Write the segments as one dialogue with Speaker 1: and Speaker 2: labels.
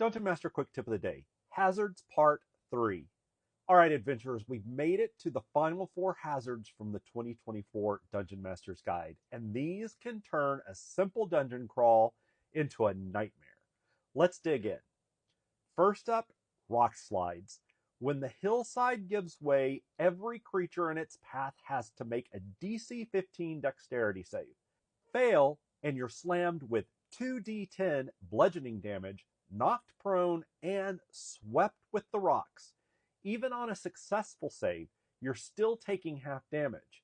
Speaker 1: Dungeon Master Quick Tip of the Day, Hazards Part 3. All right, adventurers, we've made it to the final 4 hazards from the 2024 Dungeon Master's Guide, and these can turn a simple dungeon crawl into a nightmare. Let's dig in. First up, Rockslides. When the hillside gives way, every creature in its path has to make a DC 15 dexterity save. Fail, and you're slammed with 2d10 bludgeoning damage, knocked prone, and swept with the rocks. Even on a successful save, you're still taking half damage.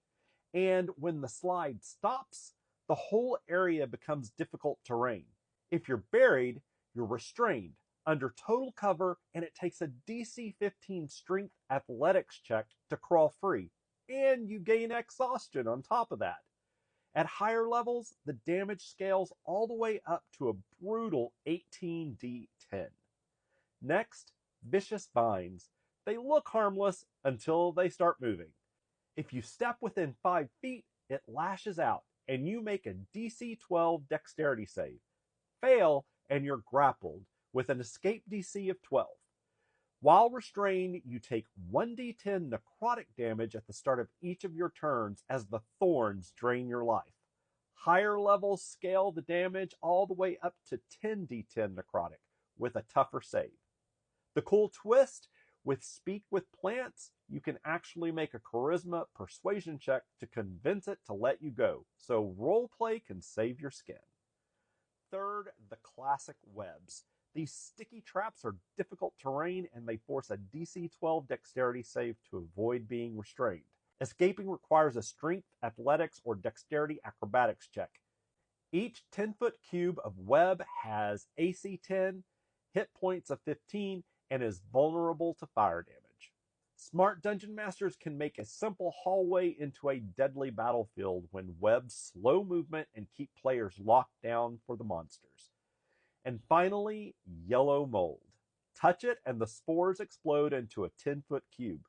Speaker 1: And when the slide stops, the whole area becomes difficult terrain. If you're buried, you're restrained, under total cover, and it takes a DC 15 strength athletics check to crawl free. And you gain exhaustion on top of that. At higher levels, the damage scales all the way up to a brutal 18d10. Next, vicious vines. They look harmless until they start moving. If you step within 5 feet, it lashes out, and you make a DC 12 dexterity save. Fail, and you're grappled with an escape DC of 12. While restrained, you take 1d10 necrotic damage at the start of each of your turns as the thorns drain your life. Higher levels scale the damage all the way up to 10d10 necrotic with a tougher save. The cool twist, with Speak with Plants, you can actually make a charisma persuasion check to convince it to let you go, so roleplay can save your skin. Third, the classic webs. These sticky traps are difficult terrain and they force a DC 12 dexterity save to avoid being restrained. Escaping requires a strength, athletics, or dexterity acrobatics check. Each 10-foot cube of web has AC 10, hit points of 15, and is vulnerable to fire damage. Smart dungeon masters can make a simple hallway into a deadly battlefield when webs slow movement and keep players locked down for the monsters. And finally, yellow mold. Touch it and the spores explode into a 10-foot cube.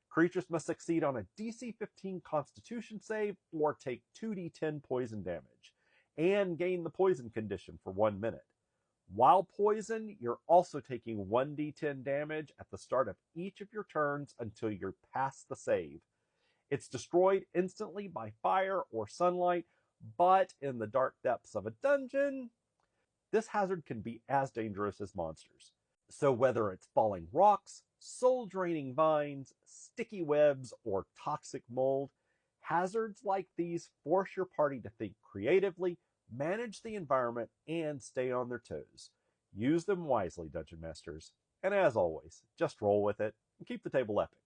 Speaker 1: Creatures must succeed on a DC 15 Constitution save or take 2d10 poison damage, and gain the poison condition for 1 minute. While poisoned, you're also taking 1d10 damage at the start of each of your turns until you're past the save. It's destroyed instantly by fire or sunlight, but in the dark depths of a dungeon, this hazard can be as dangerous as monsters. So whether it's falling rocks, soul-draining vines, sticky webs, or toxic mold, hazards like these force your party to think creatively, manage the environment, and stay on their toes. Use them wisely, Dungeon Masters. And as always, just roll with it and keep the table epic.